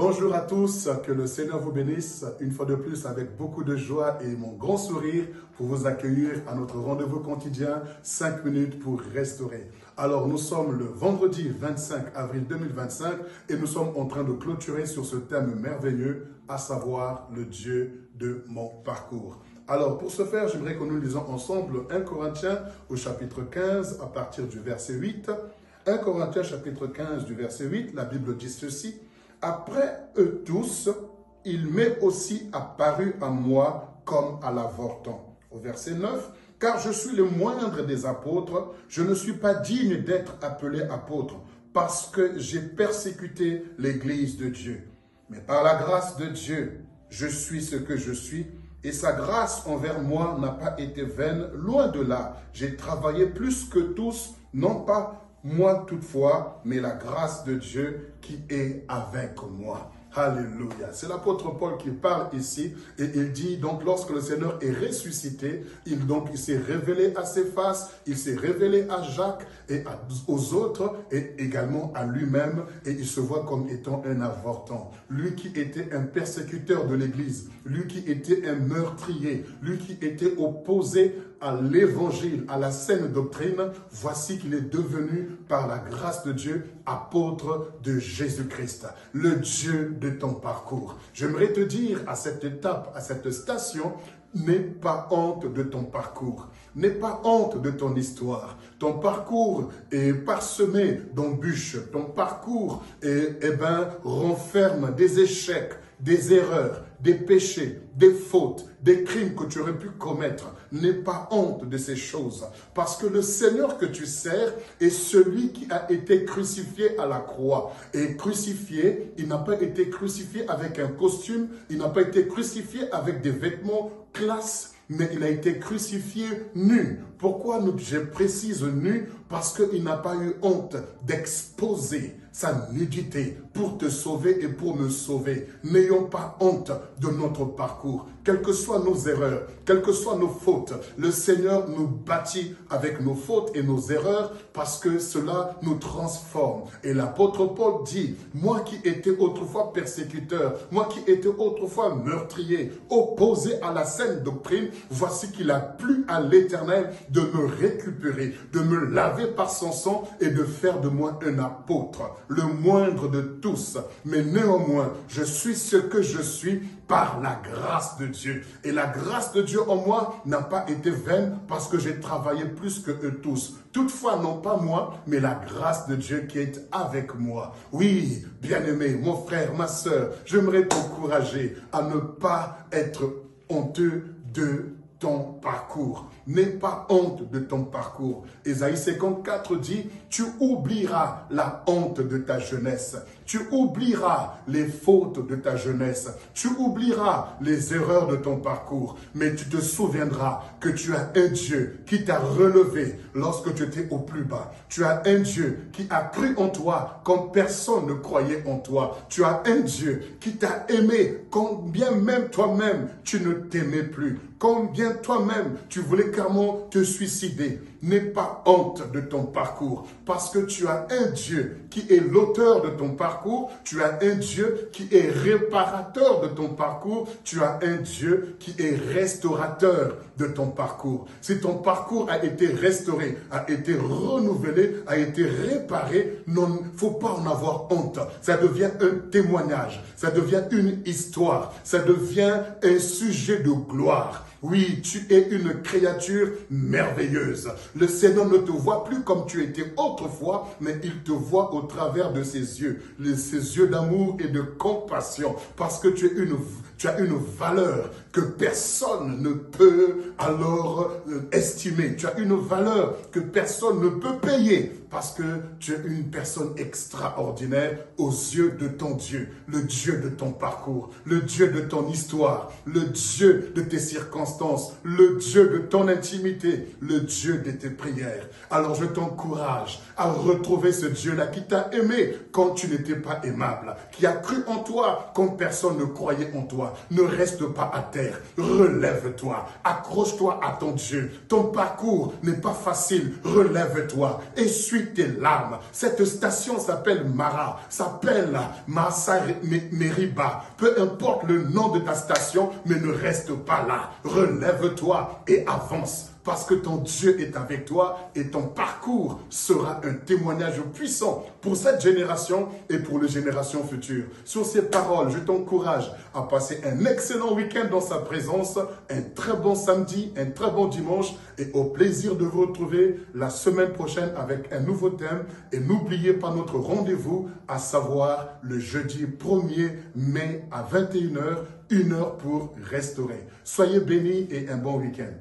Bonjour à tous, que le Seigneur vous bénisse une fois de plus avec beaucoup de joie et mon grand sourire pour vous accueillir à notre rendez-vous quotidien 5 minutes pour restaurer. Alors nous sommes le vendredi 25 avril 2025 et nous sommes en train de clôturer sur ce thème merveilleux, à savoir le Dieu de mon parcours. Alors pour ce faire, j'aimerais que nous lisons ensemble 1 Corinthiens au chapitre 15 à partir du verset 8. 1 Corinthiens chapitre 15 du verset 8, la Bible dit ceci. Après eux tous, il m'est aussi apparu à moi comme à l'avorton. Au verset 9, car je suis le moindre des apôtres, je ne suis pas digne d'être appelé apôtre, parce que j'ai persécuté l'Église de Dieu. Mais par la grâce de Dieu, je suis ce que je suis, et sa grâce envers moi n'a pas été vaine, loin de là. J'ai travaillé plus que tous, non pas moi toutefois, mais la grâce de Dieu qui est avec moi. Alléluia. C'est l'apôtre Paul qui parle ici et il dit donc lorsque le Seigneur est ressuscité, il s'est révélé à ses faces, il s'est révélé à Jacques et aux autres et également à lui-même et il se voit comme étant un avorton. Lui qui était un persécuteur de l'Église, lui qui était un meurtrier, lui qui était opposé à l'évangile, à la saine doctrine, voici qu'il est devenu par la grâce de Dieu apôtre de Jésus-Christ, le Dieu de ton parcours. J'aimerais te dire à cette étape, à cette station, n'aie pas honte de ton parcours. N'aie pas honte de ton histoire. Ton parcours est parsemé d'embûches. Ton parcours renferme des échecs, des erreurs, des péchés, des fautes, des crimes que tu aurais pu commettre. N'aie pas honte de ces choses. Parce que le Seigneur que tu sers est celui qui a été crucifié à la croix. Et crucifié, il n'a pas été crucifié avec un costume, il n'a pas été crucifié avec des vêtements classe, mais il a été crucifié nu. Pourquoi je précise nu? Parce qu'il n'a pas eu honte d'exposer sa nudité pour te sauver et pour me sauver. N'ayons pas honte de notre parcours. Quelles que soient nos erreurs, quelles que soient nos fautes, le Seigneur nous bâtit avec nos fautes et nos erreurs parce que cela nous transforme. Et l'apôtre Paul dit, moi qui étais autrefois persécuteur, moi qui étais autrefois meurtrier, opposé à la saine doctrine, voici qu'il a plu à l'Éternel de me récupérer, de me laver par son sang et de faire de moi un apôtre, le moindre de tous. Mais néanmoins, je suis ce que je suis par la grâce de Dieu. Et la grâce de Dieu en moi n'a pas été vaine parce que j'ai travaillé plus que eux tous. Toutefois, non pas moi, mais la grâce de Dieu qui est avec moi. Oui, bien-aimé, mon frère, ma sœur, j'aimerais t'encourager à ne pas être honteux de ton parcours. N'aie pas honte de ton parcours. Ésaïe 54 dit, tu oublieras la honte de ta jeunesse. Tu oublieras les fautes de ta jeunesse. Tu oublieras les erreurs de ton parcours. Mais tu te souviendras que tu as un Dieu qui t'a relevé lorsque tu étais au plus bas. Tu as un Dieu qui a cru en toi quand personne ne croyait en toi. Tu as un Dieu qui t'a aimé quand bien même toi-même tu ne t'aimais plus. Combien toi-même tu voulais carrément te suicider. N'aie pas honte de ton parcours parce que tu as un Dieu qui est l'auteur de ton parcours, tu as un Dieu qui est réparateur de ton parcours, tu as un Dieu qui est restaurateur de ton parcours. Si ton parcours a été restauré, a été renouvelé, a été réparé, il ne faut pas en avoir honte. Ça devient un témoignage, ça devient une histoire, ça devient un sujet de gloire. Oui, tu es une créature merveilleuse. Le Seigneur ne te voit plus comme tu étais autrefois, mais il te voit au travers de ses yeux d'amour et de compassion, parce que tu as une valeur que personne ne peut alors estimer. Tu as une valeur que personne ne peut payer, parce que tu es une personne extraordinaire aux yeux de ton Dieu, le Dieu de ton parcours, le Dieu de ton histoire, le Dieu de tes circonstances. circonstances, le Dieu de ton intimité, le Dieu de tes prières. Alors je t'encourage à retrouver ce Dieu-là qui t'a aimé quand tu n'étais pas aimable, qui a cru en toi quand personne ne croyait en toi. Ne reste pas à terre, relève-toi, accroche-toi à ton Dieu. Ton parcours n'est pas facile, relève-toi, essuie tes larmes. Cette station s'appelle Mara, s'appelle Massa Meriba. Peu importe le nom de ta station, mais ne reste pas là. Relève-toi et avance. Parce que ton Dieu est avec toi et ton parcours sera un témoignage puissant pour cette génération et pour les générations futures. Sur ces paroles, je t'encourage à passer un excellent week-end dans sa présence, un très bon samedi, un très bon dimanche et au plaisir de vous retrouver la semaine prochaine avec un nouveau thème. Et n'oubliez pas notre rendez-vous, à savoir le jeudi 1er mai à 21h, 1 heure pour restaurer. Soyez bénis et un bon week-end.